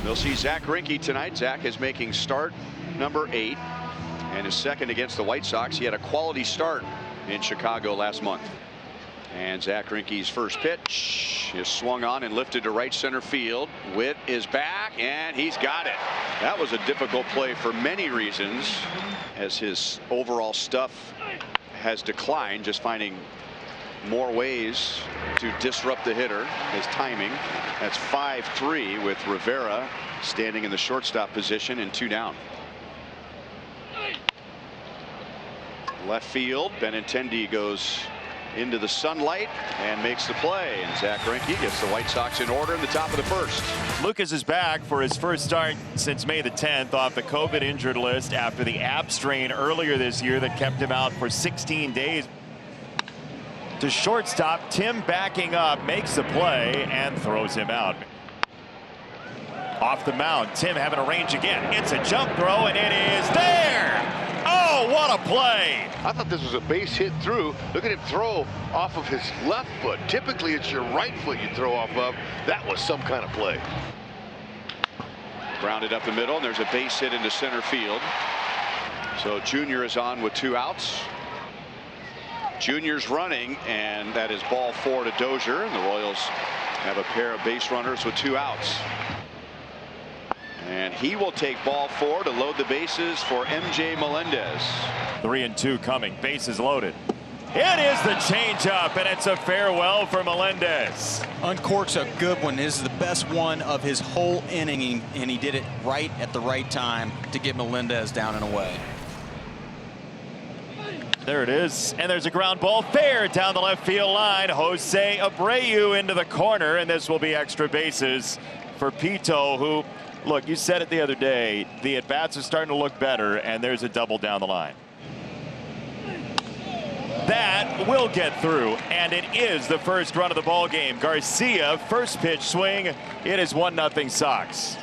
We'll see Zach Greinke tonight. Zach is making start number 8 and his second against the White Sox. He had a quality start in Chicago last month. And Zach Greinke's first pitch is swung on and lifted to right center field. Witt is back and he's got it. That was a difficult play for many reasons, as his overall stuff has declined, just finding more ways to disrupt the hitter. His timing. That's 5-3 with Rivera standing in the shortstop position and 2 down. Left field, Benintendi goes into the sunlight and makes the play, and Zach Greinke gets the White Sox in order in the top of the first. Lucas is back for his first start since May the 10th off the COVID injured list after the ab strain earlier this year that kept him out for 16 days. To shortstop, Tim backing up, makes the play and throws him out. Off the mound, Tim having a range again. It's a jump throw and it is there. Oh, what a play! I thought this was a base hit through. Look at him throw off of his left foot. Typically it's your right foot you throw off of. That was some kind of play. Grounded up the middle, and there's a base hit into center field. So Jr. is on with 2 outs. Jr.'s running, and that is ball 4 to Dozier, and the Royals have a pair of base runners with 2 outs. And he will take ball 4 to load the bases for MJ Melendez. 3-2 coming, bases loaded. It is the changeup, and it's a farewell for Melendez. Uncorks a good one. This is the best one of his whole inning, and he did it right at the right time to get Melendez down and away. There it is, and there's a ground ball fair down the left field line. Jose Abreu into the corner, and this will be extra bases for Pito, who, look, you said it the other day, the at-bats are starting to look better, and there's a double down the line. That will get through, and it is the first run of the ball game. Garcia, first pitch swing. It is 1-0 Sox.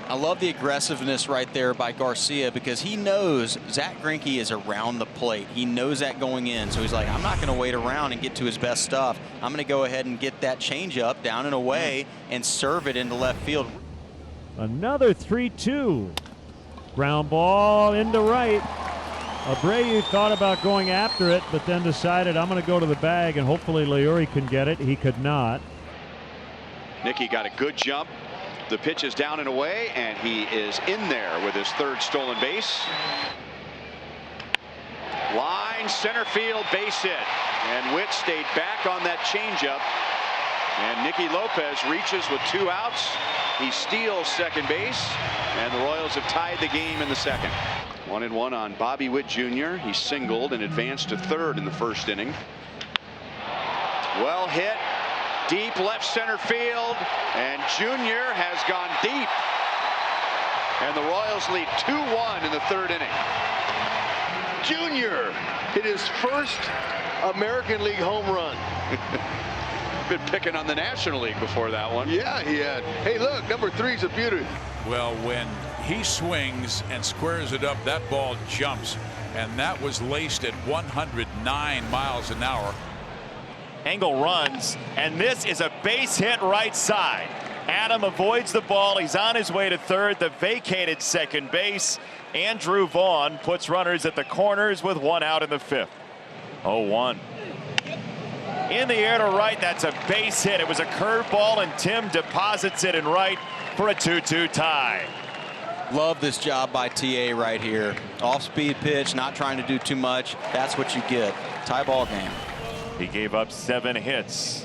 I love the aggressiveness right there by Garcia, because he knows Zach Greinke is around the plate. He knows that going in, so he's like, I'm not going to wait around and get to his best stuff. I'm going to go ahead and get that changeup down and away and serve it into left field. Another 3-2. Ground ball into right. Abreu thought about going after it, but then decided, I'm going to go to the bag, and hopefully Leury can get it. He could not. Nicky got a good jump. The pitch is down and away, and he is in there with his 3rd stolen base. Line center field base hit, and Witt stayed back on that changeup, and Nicky Lopez reaches with 2 outs. He steals second base, and the Royals have tied the game in the second. 1-1 on Bobby Witt Jr. He singled and advanced to 3rd in the first inning. Well hit. Deep left center field, and Jr. has gone deep, and the Royals lead 2-1 in the 3rd inning. Junior hit his first American League home run. Been picking on the National League before that one. Yeah, he had. Hey, look, number 3's a beauty. Well, when he swings and squares it up, that ball jumps, and that was laced at 109 miles an hour. Engel runs, and this is a base hit right side. Adam avoids the ball. He's on his way to 3rd, the vacated second base. Andrew Vaughn puts runners at the corners with 1 out in the 5th. 0-1. In the air to right, that's a base hit. It was a curveball, and Tim deposits it in right for a 2-2 tie. Love this job by TA right here. Off-speed pitch, not trying to do too much. That's what you get. Tie ball game. He gave up 7 hits.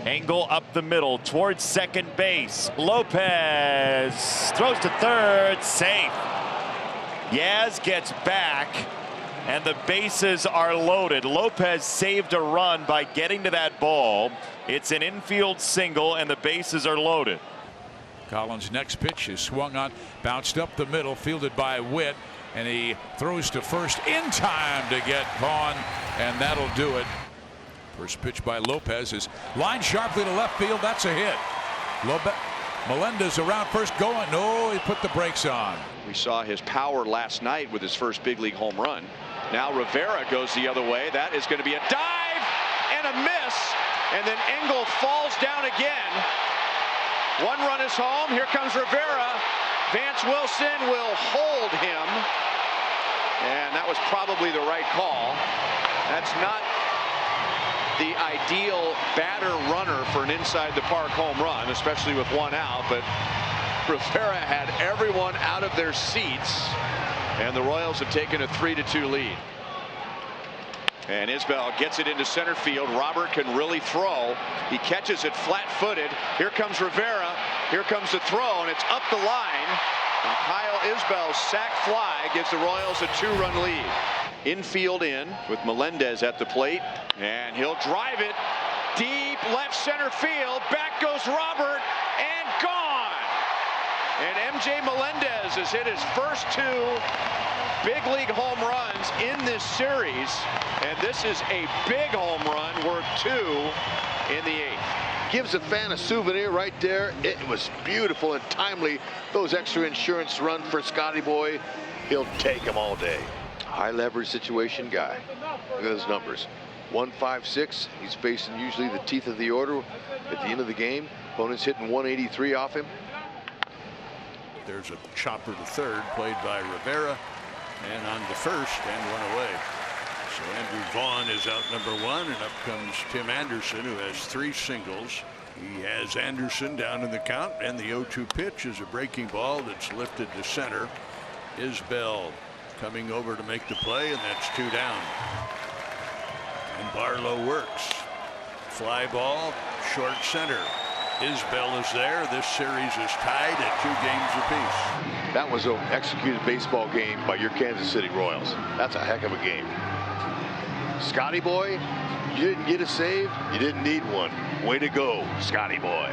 Engel up the middle towards second base. Lopez throws to 3rd, safe. Yaz gets back, and the bases are loaded. Lopez saved a run by getting to that ball. It's an infield single, and the bases are loaded. Collins' next pitch is swung on, bounced up the middle, fielded by Witt, and he throws to first in time to get Vaughn, and that'll do it. First pitch by Lopez is lined sharply to left field. That's a hit. Melendez around first going. No, he put the brakes on. We saw his power last night with his first big league home run. Now Rivera goes the other way. That is going to be a dive and a miss. And then Engel falls down again. One run is home. Here comes Rivera. Vance Wilson will hold him. And that was probably the right call. That's not the ideal batter runner for an inside the park home run, especially with one out. But Rivera had everyone out of their seats. And the Royals have taken a 3-2 lead. And Isbel gets it into center field. Robert can really throw. He catches it flat-footed. Here comes Rivera. Here comes the throw, and it's up the line. And Kyle Isbel's sac fly gives the Royals a 2-run lead. Infield in with Melendez at the plate, and he'll drive it deep left center field. Back goes Robert, and gone. And MJ Melendez has hit his first 2 big league home runs in this series, and this is a big home run worth 2 in the 8th. Gives a fan a souvenir right there. It was beautiful and timely. Those extra insurance run for Scotty Boy, he'll take them all day. High leverage situation guy. Look at his numbers. 156. He's facing usually the teeth of the order at the end of the game. Opponent's hitting 183 off him. There's a chopper to third played by Rivera, and on to first, and 1 away. So Andrew Vaughn is out number 1, and up comes Tim Anderson, who has 3 singles. He has Anderson down in the count, and the 0-2 pitch is a breaking ball that's lifted to center. Isbel coming over to make the play, and that's 2 down. And Barlow works. Fly ball, short center. Isbel is there. This series is tied at 2 games apiece. That was an executed baseball game by your Kansas City Royals. That's a heck of a game. Scotty Boy, you didn't get a save. You didn't need one. Way to go, Scotty Boy.